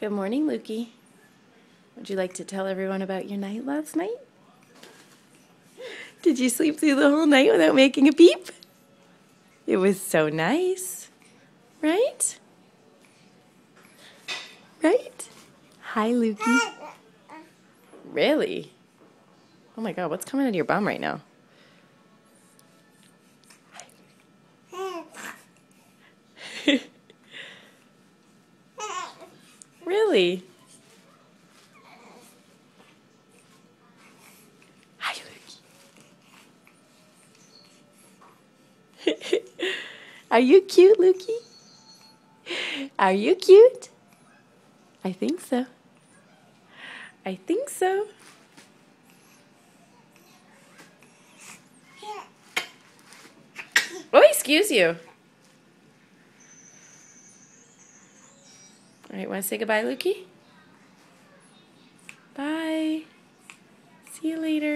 Good morning, Lukey. Would you like to tell everyone about your night last night? Did you sleep through the whole night without making a peep? It was so nice, right? Right? Hi, Lukey. Really? Oh my God, what's coming out of your bum right now? Really? Hi, Lukey. Are you cute, Lukey? Are you cute? I think so. I think so. Oh, excuse you. All right, want to say goodbye, Lukey? Bye. See you later.